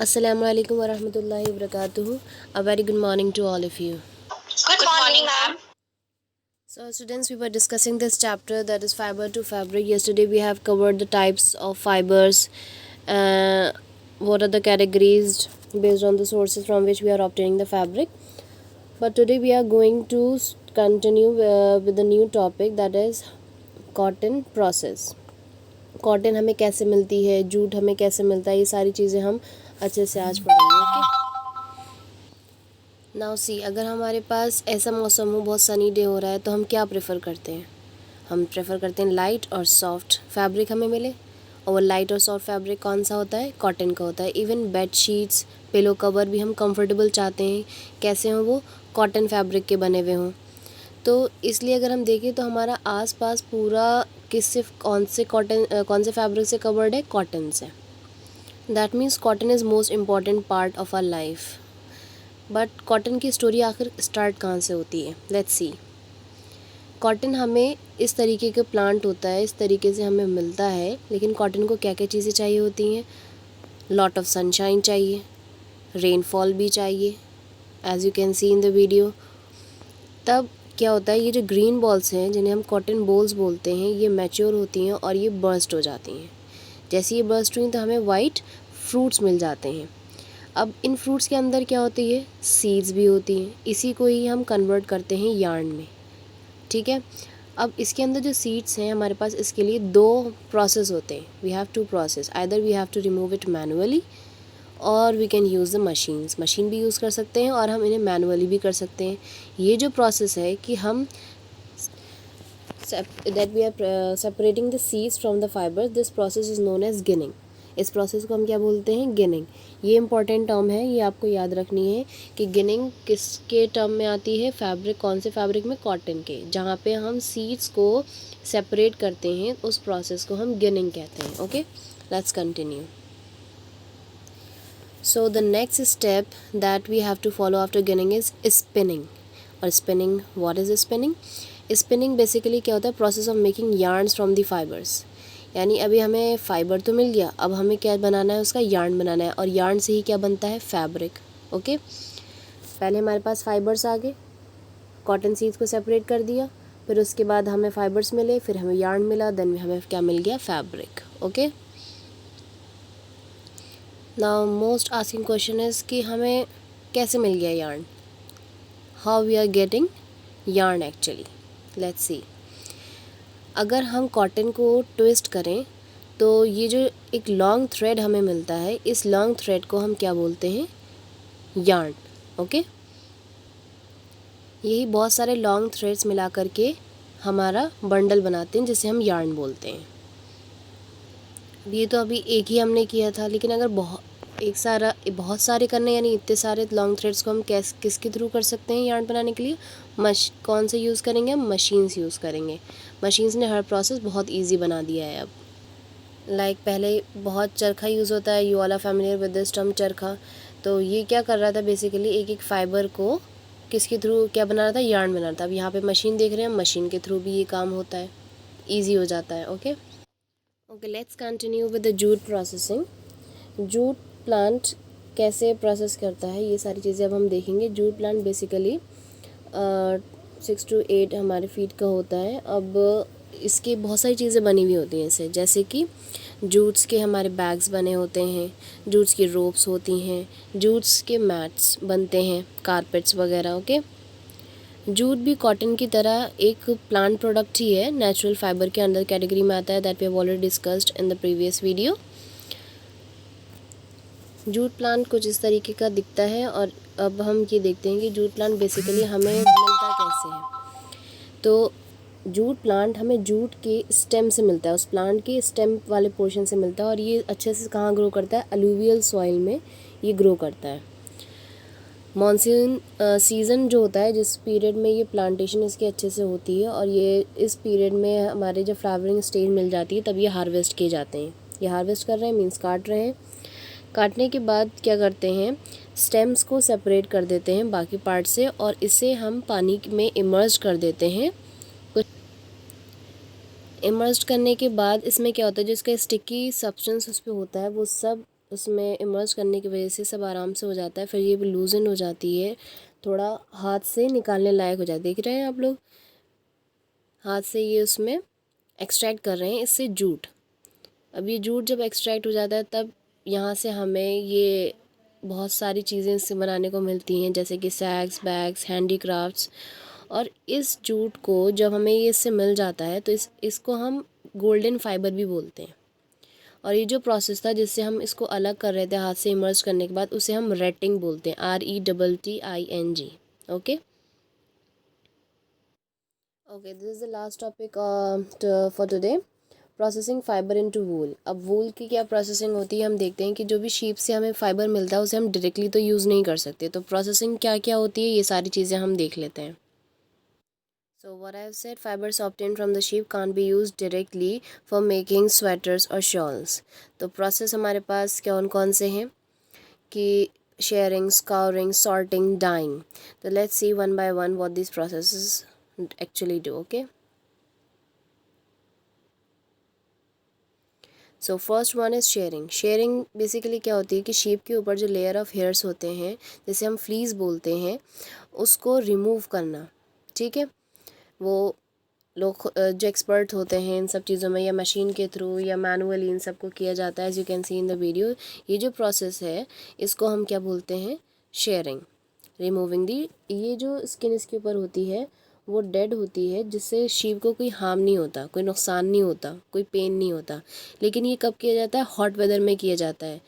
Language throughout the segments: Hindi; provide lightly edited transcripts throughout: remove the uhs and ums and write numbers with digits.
Assalamu alaikum wa rahmatullahi wa barakatuhu. A very good morning to all of you. Good morning, ma'am. So, students, we were discussing this chapter, that is fiber to fabric. Yesterday, we have covered the types of fibers, what are the categories based on the sources from which we are obtaining the fabric. But today, we are going to continue with the new topic, that is cotton process. Cotton हमें कैसे मिलती है, जूट हमें कैसे मिलता है, ये सारी चीज़ें हम अच्छे से आज पढ़ेंगे. ओके, नाउ सी, अगर हमारे पास ऐसा मौसम हो, बहुत सनी डे हो रहा है, तो हम क्या प्रेफर करते हैं? हम प्रेफर करते हैं लाइट और सॉफ्ट फैब्रिक हमें मिले. और वो लाइट और सॉफ्ट फैब्रिक कौन सा होता है? कॉटन का होता है. Even bed sheets, pillow cover भी हम कंफर्टेबल चाहते हैं कैसे हों? वो कॉटन फैब्रिक के बने हुए हों. तो इसलिए अगर हम देखें तो हमारा आसपास पूरा कौन से फैब्रिक से कवर्ड है? कॉटन से. That means cotton is most important part of our life. But cotton की स्टोरी आखिर स्टार्ट कहाँ से होती है? Let's C. कॉटन हमें इस तरीके का प्लांट होता है, इस तरीके से हमें मिलता है. लेकिन कॉटन को क्या क्या चीज़ें चाहिए होती हैं? लॉट ऑफ सनशाइन चाहिए, रेनफॉल भी चाहिए, as you can see in the video. तब क्या होता है, ये जो ग्रीन बॉल्स हैं जिन्हें हम कॉटन बॉल्स बोलते हैं, ये मैच्योर होती हैं और ये बर्स्ट हो जाती हैं. जैसे ये बर्स्ट हुई तो हमें वाइट फ्रूट्स मिल जाते हैं. अब इन फ्रूट्स के अंदर क्या होती है? सीड्स भी होती हैं. इसी को ही हम कन्वर्ट करते हैं यार्न में. ठीक है. अब इसके अंदर जो सीड्स हैं हमारे पास, इसके लिए दो प्रोसेस होते हैं. We have two process. Either we have to remove it manually और we can use the machines. Machine भी यूज़ कर सकते हैं और हम इन्हें मैनुअली भी कर सकते हैं. ये जो प्रोसेस है कि हम that we are separating the seeds from the fibers, this process is known as ginning. इस प्रोसेस को हम क्या बोलते हैं? गिनिंग. ये इंपॉर्टेंट टर्म है, ये आपको याद रखनी है कि गिनिंग किसके टर्म में आती है? फैब्रिक. कौन से फैब्रिक में? कॉटन के. जहाँ पे हम सीड्स को सेपरेट करते हैं उस प्रोसेस को हम गिनिंग कहते हैं. Okay, let's continue. So the next step that we have to follow after ginning is spinning. और spinning, what is spinning? Spinning basically क्या होता है? Process of making yarns from the fibres. यानी अभी हमें फ़ाइबर तो मिल गया, अब हमें क्या बनाना है? उसका यार्न बनाना है. और यार्न से ही क्या बनता है? फैब्रिक. ओके, पहले हमारे पास फाइबर्स आ गए, कॉटन सीड्स को सेपरेट कर दिया, फिर उसके बाद हमें फाइबर्स मिले, फिर हमें यार्न मिला, देन हमें क्या मिल गया? Fabric. Okay, now most asking question is कि हमें कैसे मिल गया yarn? How we are getting yarn actually? Let's see. अगर हम कॉटन को ट्विस्ट करें तो ये जो एक लॉन्ग थ्रेड हमें मिलता है, इस लॉन्ग थ्रेड को हम क्या बोलते हैं? यार्न. ओके, यही बहुत सारे लॉन्ग थ्रेड्स मिला करके हमारा बंडल बनाते हैं जिसे हम यार्न बोलते हैं. ये तो अभी एक ही हमने किया था, लेकिन अगर बहुत सारे करने, यानी इतने सारे लॉन्ग थ्रेड्स को हम किसके थ्रू कर सकते हैं यार्न बनाने के लिए? कौन से यूज़ करेंगे? हम मशीन्स यूज़ करेंगे. मशीन्स ने हर प्रोसेस बहुत इजी बना दिया है अब. पहले बहुत चरखा यूज़ होता है. You all are familiar with this term, charkha. तो ये क्या कर रहा था? बेसिकली एक एक फाइबर को किसके थ्रू क्या बना रहा था? यार्न बना रहा था. अब यहाँ पे मशीन देख रहे हैं, मशीन के थ्रू भी ये काम होता है, ईजी हो जाता है. Okay okay, let's continue with the jute processing. Jute plant कैसे प्रोसेस करता है, ये सारी चीज़ें अब हम देखेंगे. जूट प्लांट बेसिकली 6 to 8 हमारे फीट का होता है. अब इसकी बहुत सारी चीज़ें बनी हुई होती हैं इससे, जैसे कि जूट्स के हमारे बैग्स बने होते हैं, जूट्स की रोप्स होती हैं, जूट्स के मैट्स बनते हैं, कारपेट्स वगैरह. ओके, जूट भी कॉटन की तरह एक प्लांट प्रोडक्ट ही है, नेचुरल फाइबर के अंदर कैटेगरी में आता है. That we have already discussed in the previous video. Jute plant कुछ इस तरीके का दिखता है. और अब हम ये देखते हैं कि जूट प्लांट बेसिकली हमें मिलता कैसे है. तो जूट प्लांट हमें जूट के स्टेम से मिलता है, उस प्लांट के स्टेम वाले पोर्शन से मिलता है. और ये अच्छे से कहाँ ग्रो करता है? अलूवियल सॉइल में ये ग्रो करता है. मॉनसून सीज़न जो होता है, जिस पीरियड में ये प्लांटेशन इसकी अच्छे से होती है, और ये इस पीरियड में हमारे जब फ्लावरिंग स्टेज मिल जाती है, तब ये हार्वेस्ट किए जाते हैं. ये हार्वेस्ट कर रहे हैं मीन्स काट रहे हैं. काटने के बाद क्या करते हैं? स्टेम्स को सेपरेट कर देते हैं बाकी पार्ट से, और इसे हम पानी में इमर्ज कर देते हैं. कुछ इमर्ज करने के बाद इसमें क्या होता है? जो इसका स्टिकी सब्सटेंस उस पर होता है, वो सब उसमें इमर्ज करने की वजह से सब आराम से हो जाता है। फिर ये लूजन हो जाती है, थोड़ा हाथ से निकालने लायक हो जाता है। देख रहे हैं आप लोग, हाथ से ये उसमें एक्सट्रैक्ट कर रहे हैं इससे जूट। अब ये जूट जब एक्सट्रैक्ट हो जाता है तब यहाँ से हमें ये बहुत सारी चीज़ें इससे बनाने को मिलती हैं, जैसे कि सैक्स, बैग्स, हैंडीक्राफ्ट्स। और इस जूट को जब हमें ये इससे मिल जाता है तो इसको हम गोल्डन फाइबर भी बोलते हैं। और ये जो प्रोसेस था जिससे हम इसको अलग कर रहे थे हाथ से इमर्ज करने के बाद, उसे हम रेटिंग बोलते हैं, RETTING। Okay okay, this is the last topic for today, processing fibre into wool. अब वूल की क्या प्रोसेसिंग होती है हम देखते हैं कि जो भी शीप से हमें फ़ाइबर मिलता है उसे हम डायरेक्टली तो यूज़ नहीं कर सकते, तो प्रोसेसिंग क्या क्या होती है ये सारी चीज़ें हम देख लेते हैं। So what I have said, fibers obtained from the sheep can't be used directly for making sweaters or shawls. तो प्रोसेस हमारे पास कौन कौन से हैं कि शेयरिंग, स्काउरिंग, सॉर्टिंग, डाइंग। तो let's see one by one what these processes actually do. Okay, so first one is sharing. Sharing basically क्या होती है कि शीप के ऊपर जो लेयर ऑफ हेयर्स होते हैं, जैसे हम फ्लीस बोलते हैं, उसको रिमूव करना। ठीक है, वो लोग जो एक्सपर्ट होते हैं इन सब चीज़ों में, या मशीन के थ्रू या मैनुअली इन सब को किया जाता है, as you can see in the video. ये जो प्रोसेस है इसको हम क्या बोलते हैं, शेयरिंग। रिमूविंग दी, ये जो स्किन इसके ऊपर होती है वो डेड होती है, जिससे शीप को कोई हार्म नहीं होता, कोई नुकसान नहीं होता, कोई पेन नहीं होता। लेकिन ये कब किया जाता है, हॉट वेदर में किया जाता है।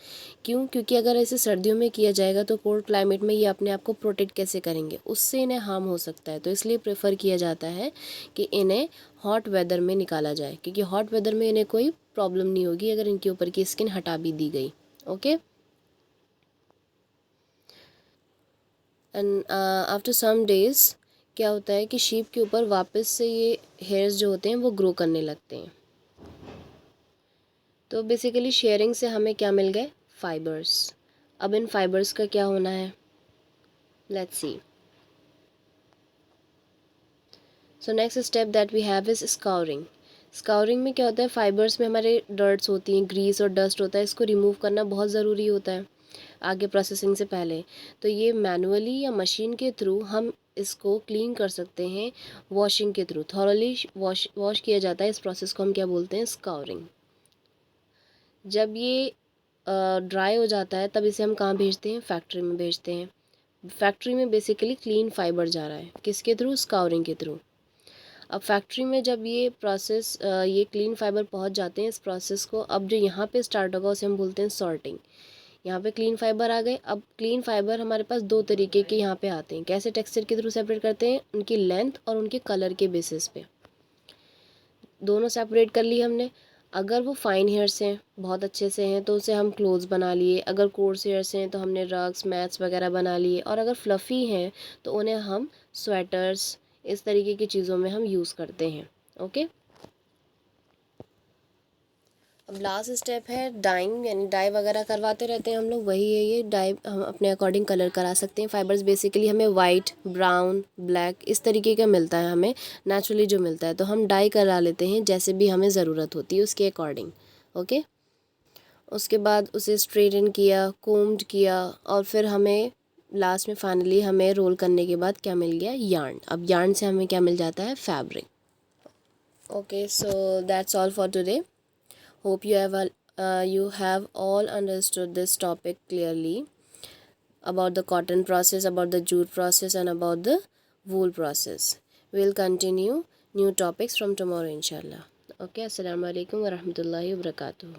क्यों? क्योंकि अगर ऐसे सर्दियों में किया जाएगा तो कोल्ड क्लाइमेट में ये अपने आप को प्रोटेक्ट कैसे करेंगे, उससे इन्हें हार्म हो सकता है। तो इसलिए प्रेफर किया जाता है कि इन्हें हॉट वेदर में निकाला जाए, क्योंकि हॉट वेदर में इन्हें कोई प्रॉब्लम नहीं होगी अगर इनके ऊपर की स्किन हटा भी दी गई। Okay, and after some days क्या होता है कि शीप के ऊपर वापस से ये हेयर्स जो होते हैं वो ग्रो करने लगते हैं। तो बेसिकली शेयरिंग से हमें क्या मिल गए, फाइबर्स। अब इन फाइबर्स का क्या होना है, let's see. So next step that we have is scouring. Scouring में क्या होता है, फाइबर्स में हमारे डर्ट्स होती हैं, ग्रीस और डस्ट होता है, इसको रिमूव करना बहुत ज़रूरी होता है आगे प्रोसेसिंग से पहले। तो ये मैनुअली या मशीन के थ्रू हम इसको क्लीन कर सकते हैं, वॉशिंग के थ्रू थॉरली वॉश किया जाता है। इस प्रोसेस को हम क्या बोलते हैं, स्काउरिंग। जब ये ड्राई हो जाता है तब इसे हम कहाँ भेजते हैं, फैक्ट्री में भेजते हैं। फैक्ट्री में बेसिकली क्लीन फाइबर जा रहा है, किसके थ्रू, स्काउरिंग के थ्रू। अब फैक्ट्री में जब ये प्रोसेस ये क्लीन फाइबर पहुंच जाते हैं इस प्रोसेस को, अब जो यहाँ पे स्टार्ट होगा उसे हम बोलते हैं सॉर्टिंग। यहाँ पे क्लीन फाइबर आ गए। अब क्लीन फाइबर हमारे पास दो तरीके के यहाँ पे आते हैं, कैसे, टेक्सचर के थ्रू सेपरेट करते हैं, उनकी लेंथ और उनके कलर के बेसिस पे। दोनों सेपरेट कर लिए हमने। अगर वो फाइन हेयर्स हैं, बहुत अच्छे से हैं, तो उसे हम क्लोथ्स बना लिए। अगर कोर्स हेयर्स हैं तो हमने रग्स, मैट्स वगैरह बना लिए। और अगर फ्लफ़ी हैं तो उन्हें हम स्वेटर्स, इस तरीके की चीज़ों में हम यूज़ करते हैं। ओके, अब लास्ट स्टेप है डाइंग, यानी डाई वगैरह करवाते रहते हैं हम लोग, वही है ये डाई। हम अपने अकॉर्डिंग कलर करा सकते हैं। फाइबर्स बेसिकली हमें वाइट, ब्राउन, ब्लैक इस तरीके का मिलता है, हमें नेचुरली जो मिलता है, तो हम डाई करा लेते हैं जैसे भी हमें ज़रूरत होती है उसके अकॉर्डिंग। ओके, उसके बाद उसे स्ट्रेटन किया, कोम्ड किया, और फिर हमें लास्ट में फाइनली हमें रोल करने के बाद क्या मिल गया, यार्न। अब यार्न से हमें क्या मिल जाता है, fabric. Okay, so that's all for today. Hope you have all understood this topic clearly about the cotton process, about the jute process, and about the wool process. We'll continue new topics from tomorrow, inshallah. Okay, assalamu alaikum wa rahmatullahi wa barakatuh.